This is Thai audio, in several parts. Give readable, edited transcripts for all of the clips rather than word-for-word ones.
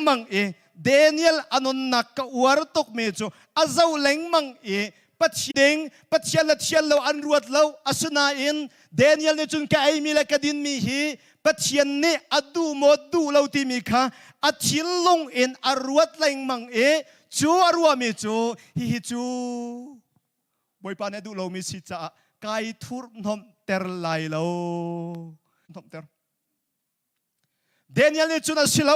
มังเอเดเนียลอนุนักกวาร์ตกเมจูอาเจ้าเล็งมังเอปัจเจงปัจเจลเชียลเราอันรวดเราอาสนาอินเดเนียลเนี่ยจุนแกไอมีละกดินมีฮีปัจเจนเนี่ยอดูโมดูเราที่มีค่ะอาชิลลงอินอรวดเล็งมังเอจูอรัวเมจูฮิจูบอยปานดูเรามีสิจ้าไกทุรนมเตอร์ไลเรานมเตอร์เดเนียลเนี่ยจุนอาศิลา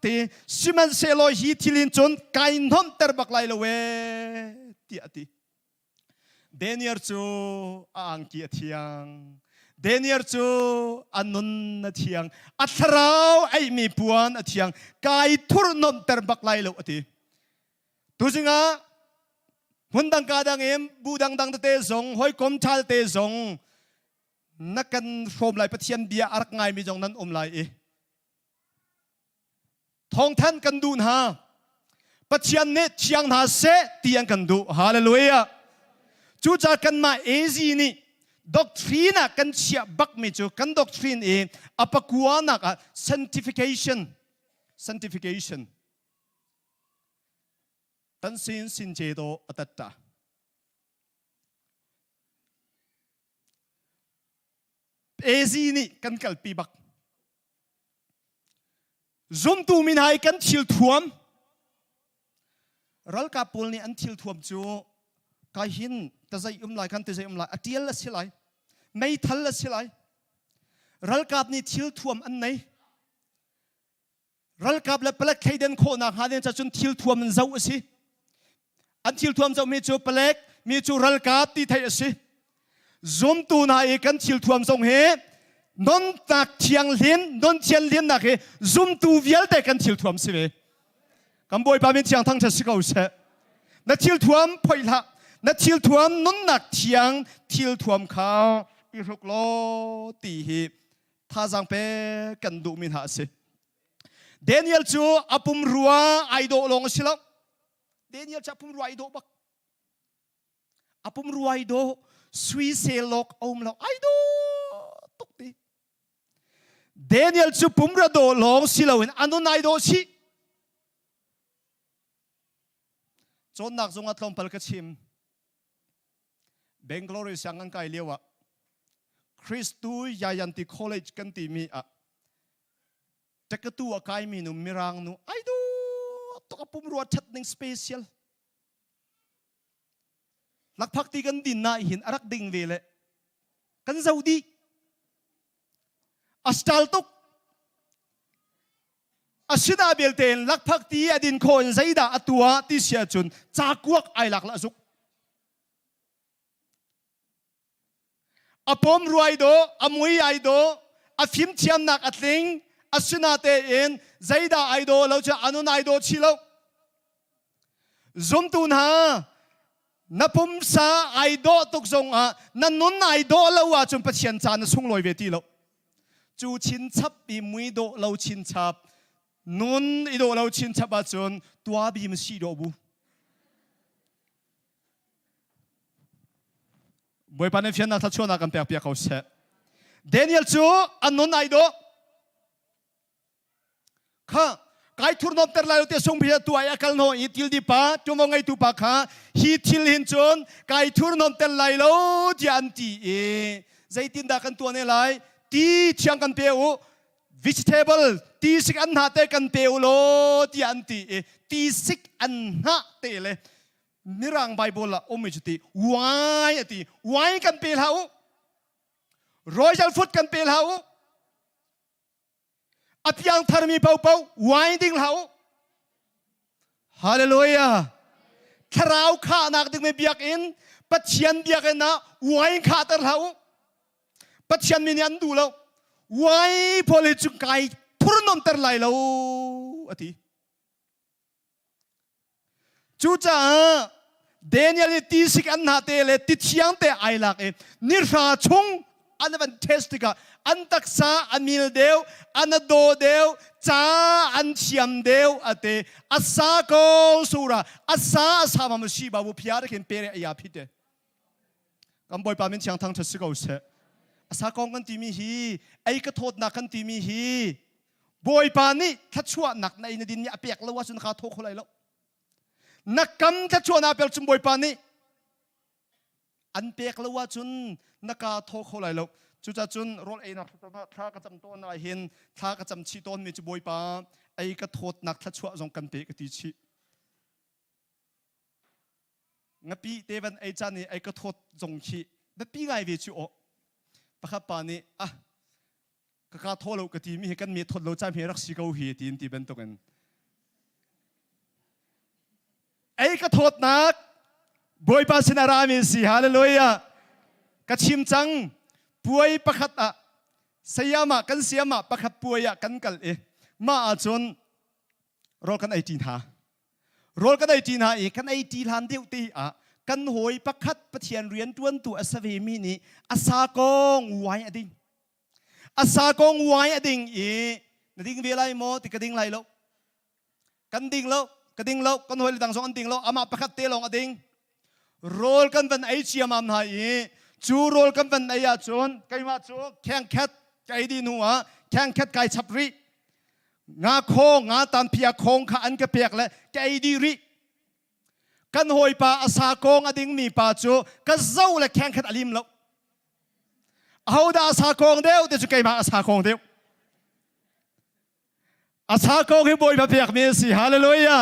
ที่ซิมันเซโลฮีทิลินจุนไกนมเตอร์บักไลเราเวที่อติเดเนียลจูอังกีเทียงเดเนียลจูอันนุนเทียงอัตราวไอมีปวนเทียงไกทุรนมเตอร์บักไลเราอติตัวจริงอ่ะหุ่นดังกาดังเอ็มบูดังดังเตะสงหอยกลมชาเตะสงนักกันโฟมไหลปะเทียนเบียอารักไงมีจงนั้นไหลทองท่านกันดูนะปะเทียนเนตเชียงนาเสตียงกันดูฮาเลลูยาจูจากกันมาเอซีนี่ด็อกทรีน่ะกันเชียบักมิจูกันด็อกทรีนอปะกัวนักsanctificationตันสินเจโตอัตตาเอซีนี่กันกัลปีบักซุมตูมินายกันทิลทวมรัลกาปูลนี่อันทิลทวมจูกายหินแต่ใจลายกันแต่ใจลายอดีลละสิลายไม่ทัลละสิลายรัลกาบนี่ทิลทวมอันไหนรัลกาบและเปลักใครเดินโคนักหาเดินจะจนทิลทวมมันเจ้าสิอันทิลทวมเจ้ามีจูเปลักมีจูรัลกาบที่ไทยสิซุมตูนายกันทิลทวมทรงเฮนนตักเทียงเลียนนนเทียงเลียนนักเฮซุมตูเวียลแต่กันทิลทวมสิเวกันบ่อยปามิเทียงทั้งจะสิเขาเสนัดทิลทวมพอยละนัดทิลทวมนนนักเทียงทิลทวมเขาอีรุกโลตีฮีท่าจังเปกันดูมินหาสิเดเนียลจูอปุมรัวไอโดลงสิละเดเนียลจะอปุมรัวไอโดบักอปุมรัวไอโดสวีเซลอกอมเราไอโดตกตีเดเนียลจูปุมรัวโดลงสิละเวนอันนู้นไอโดสิจนนักจงอัดลมพัลกชิมเบงกลอริสังกันไกเลียวะคริสตูยายันติคอลเลจกันตีมีอะจะกระตัวกายมีนุมิรังนุไอดูตกปุ่มรัวชัดหนึ่งสเปเชียลหลักพักตีกันดินน่าหินอารักดิ่งเวลกันซาอุดีอัสตัลตุกอาชิดาเบลเตนลักพักตีอดินโคนไซดาอตัวที่เสียจุนจากวักไอหลักละสุกอปอมรวยโดอมวยไอโดอฟิมเทียมนักอัดลิงอาชินาเตเอ็นไซดาไอโดเราจะอนุนไอโดชิโลซุมตุนฮานับผมซาไอโดตุกทรงนันนุนไอโดเราว่าจนประเชียนจานส่งลอยเวทีเราจูชินชับปีมวยโดเราชินชับนุนอีโดเราชินชับจนตัวบีมสีโดบุบอยปานเฟียนนักทัชชนักกันเปียกเปียกเขาเสเดเนียลจูอันนุนไอโดข้าไกทุรนอมเตอร์ไลโอเตส่งพิจตัวไอ้กันโนอีทิลดีป้าจงมองไงตัวป้าข้าฮีทิลหินจนไกทุรนอมเตอร์ไลโลที่อันตีใจตินดากันตัวเนี่ยไรตีเชียงกันเปียว vegetable ตีสิกอันหาเตกันเปียวโลที่อันตีตีสิกอันหาเตเลยมิรังไบเบิลละอมจุติวายตีวายกันเปียวเขารอยจัลฟุตกันเปียวเขาอัตยังทารมีเป่าเป่าวายดิ้งเขาฮาเลลูยาคราวข้านักดึงไม่เบียกอินปัจเจียนเบียกอินนะวายข้าตร์เขาปัจเจียนมีนันดูแล้ววายพอเลยจุกไก่ทุรนนตร์ไหลแล้วอธิจูจ้าเดนยัลตีสิกันนาเตเลติเชียงเตไอลักนิราชงอันเป็นเทสติกาอันตักษาอันมิลเดียวอันโดเดียวจ้าอันเชียมเดียวอเตอัสสาโกสุระอัสสาสามมุสีบาบุพิอาร์เข็นเปรย์ยาพิเตกำบอยปามินเชียงทั้งทัศกเอาเสอัสสาโกกันตีมีฮีไอกระทษนักกันตีมีฮี บอยปานี่ทัดชั่วหนักในดินเนี่ยเปียกแล้วว่าสุนทรโทเขาเลยแล้วนักกำทัดชั่วนาเปิลจุนบอยปานี่อันเปียกแล้วว่าจุนนักโทเขาเลยแล้วจุดจุนรถเองนะถ้ากระจำต้นอะไรเห็นถ้ากระจำชีต้นมีจุบอยปาไอ้กระโทษนักทัดชั่วจงกันเปียกตีชีงั้นปีเตวันไอ้จานี่ไอ้กระทดจงขี้แต่ปีไงเวชิโอปะครับปานี่อ่ะก็การทอเรากตีมีเหตุการณ์มีทดเราใจมีรักสิเกาหีตีนตีเป็นตัวกันไอ้กระทดนักบอยปาสินารามีสิฮาเลลูยากระชิมจังป่วยปะคัดอ่ะเสียมากันเสียมาปะคัดป่วยอ่ะกันกันมาอาจนรอกันไอ้จีนหารถก็ได้จีนหาอีกกันไอจีฮันเดียวตีอ่ะกันหอยประคัดประเทียนเรียนต้วนตัวอสเวมีนี่อาสากงไว้อดิ่งอาสากงไว้อดิ่งนดิ่งเวลาโมติกระดิ่งไรแล้วกันดิ่งแล้วกระดิ่งแล้วกันหอยต่างสองอันดิ่งแล้วอามาประคัดเตลองอดิ่งโรลกันเป็นไอเชียมามหาจูโรลกันเป็นไอยาจนไกมาจูแข่งแคทไกดีนัวแข่งแคทไกฉับริงาโคงาตันเพียโคงขาอันกระเปียกและแกดีริกันหอยปาอาสาโกงอดิ่งมีปาจูก็เจ้าและแข่งขัดอลิมแล้วเอาดาอาสาโกงเดียวเดี๋ยวจะไกมาอาสาโกงเดียวอาสาโกงให้บอยมาเปียกมีสิฮาเลลูยา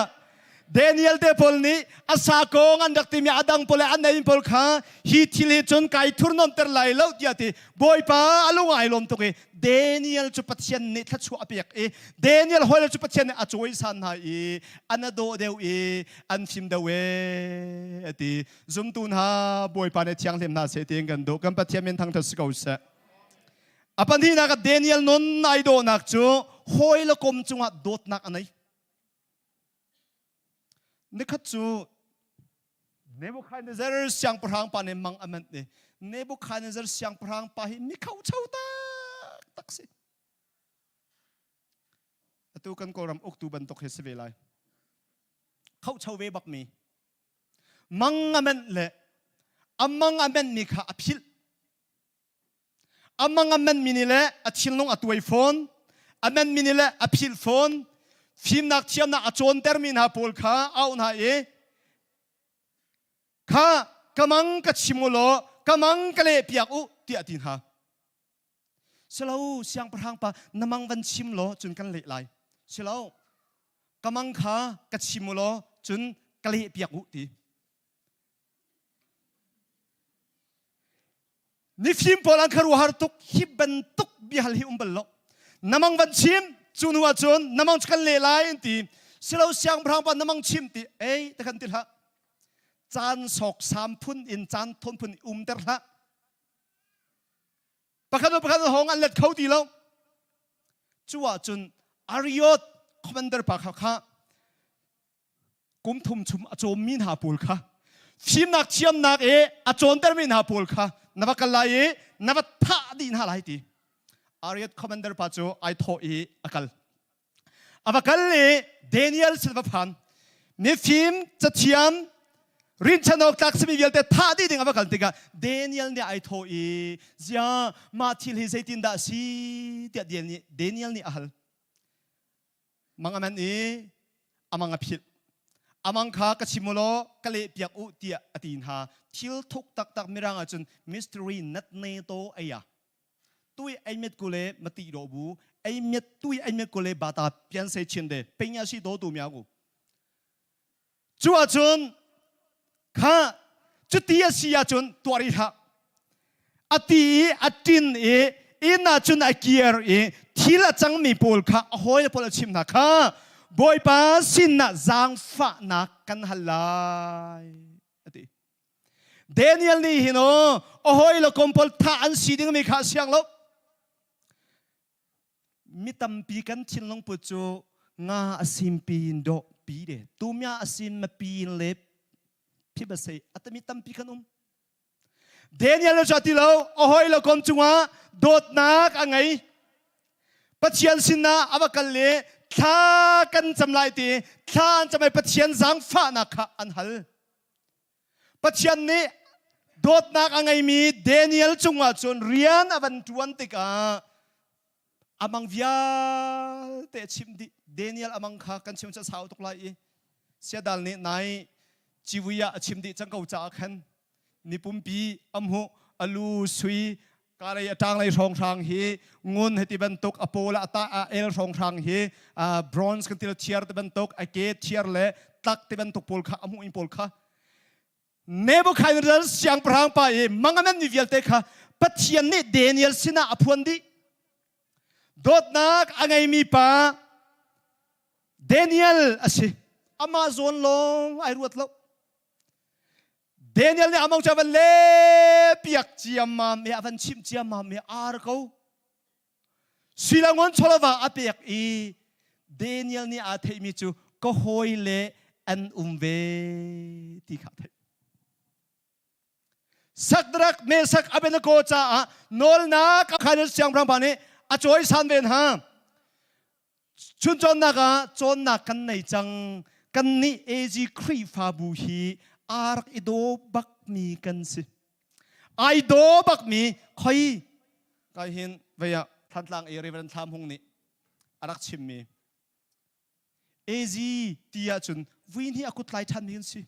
เดนิเอลเดพอลนี้อาสาโกงอันดักที่มีอดังพลอันไหนพลข้าฮิติลิจนไกทุนนนเตอร์ไลแล้วที่อาทิบอยปาอลุงไอลมตุกเดนิเอลจุปัชเชนนี่ทัชชัวเปียกเดนิเอลหอยจุปัชเชนนี่อจอยสันหายอันนั้นโดเดียวอันฟิมเดเวที่ซุ่มตุนหาบอยปาในเชียงเทมนาเสตียงกันดูกันปัจเจมินทั้งทัศกาวเสอปันที่นักเดนิเอลนนไอโดนักจูหอยละกมจุงโดดนักอันไหนนี่ขัดจูเนบุคาเนเซอร์เสียงพรางปานมังอเมนเนี่ยเนบุคาเนเซอร์เสียงพรางปาหิมีเขาเช่าตักสิตัวกันก็รำอกตูบันตกเฮสเวลัยเขาเช่าเวบักมีมังอเมนเละอามังอเมนมีข้าอภิลอามังอเมนมินิเละอชิลนงอตัวโฟนอเมนมินิเละอภิลโฟนฟิมนักเทียมนักจนเตอร์มินาพูลข้าเอาหน้าข้ากำลังกัดชิมุโลกำลังกะเลเปียกอุที่อดินหาเสลาเสียงประทังปะน้ำมันวันชิมโลจนกันเละลายเสลากำลังข้ากัดชิมุโลจนกะเลเปียกอุที่นี่ฟิมพลังคารุฮาร์ตุกฮิบันตุกบิฮัลฮิอุมเบลโลน้ำมันวันชิมจุนหัวจนน้ำมันกันเละลายที่เสลาเสียงประทังปะน้ำมันชิมที่แต่กันติดละจานสกสามพุ่นอินจานทนพุ่นเดอร์ละประคันห้องอันเล็ดเขาดีแล้วจั่วจนอาริยอดคอมมานเดอร์ปากข้ากุมทุ่มชุมอโจมินหาปูลข้าฟิมนักเชียมนักอโจนเตอร์มินหาปูลข้านวักลายนวัตท่าดีนหาไรตีอาริยอดคอมมานเดอร์ปากจูไอโทอักลอวักลเดนิเอลสิลวพันนี่ฟิมจะเชียมรินชนกตักสมีเวลแต่ท่าดีดึงเอาไปกันติกาเดนิเอลเนี่ยไอโทจะมาทิลฮิเซตินดาซีเดียเดนิเอลนี่อัลมังอมันอามังอภิลอามังข้ากชิมุโลกะเลเปียกอุเตียอตินหาทิลทุกตักมิรังจนมิสทรีนัดเนโตไอยาตุยไอเม็ดกุเลมติโรบูไอเม็ดตุยไอเม็ดกุเลบาตาเปียนเซชินเดเป็นยาสีโดดูมีอากูจัวจนข้าจุดที่สิยาจนตัวริฮะอตีอตินอินาจนไอเกียร์ที่ละจังมีปูลข้าหอยปูลชิมนะข้าบอยป้าสินนะจังฟ้านักกันฮัลไลอตีเดนิเอลนี่ฮิโนหอยละคมปูลท่าอันสีดิ้งมีข้าเสียงลบมิตัมปีกันชินลงปุจโจงาอสิมปีนโดปีเดตุมยาอสิมมาปีนเล็บพี่บัสเซ่อัตมิตัมปีกันเดนิเอลจะติโลหอยละคมจุงะโดดนักอังไงปัจเจียนสินะอวกันเล่ท่ากันจำลายตีท่าจะไม่ปัจเจียนสังฟ้านักอันฮัลปัจเจียนนี้โดดนักอังไงมีเดนิเอลจุงะจนเรียนอวันจวนติกา amang via te chimdi Daniel amang kha kan chim cha sau tok lai sia dal ni nai chiwia chimdi chang kau cha khan ni pumpi amhu alu sui karai atang lai rong rang hi ngun heti ban tok apola ata el rong rang hi bronze kan til chiar te ban tok ake chiar le tak te ban tok pol kha amu in pol kha Nebuchadnezzar siang prang pa mangamen ni vial te kha pathian ni Daniel sina aphuan di dot nak angai mi pa Daniel asi Amazon long ai ruat lo Daniel ni among chavan le piak chiam ma me avan chim chiam ma me ar ko silangon cholawa apiak Daniel ni a thei mi chu ko hoi le an umve ti kha thai Sakdrak Mesak Abednego cha nol na ka khail siang prang pa ni a choi san ven ha chun chon na ka chon na kan nei chang kan ni ag khri fa bu hi arak ido bak mi kan si ai do bak mi khoi kai hin veya than tlang e reverend tham hung ni arak chim mi ag tia chun win hi akut lai than mi si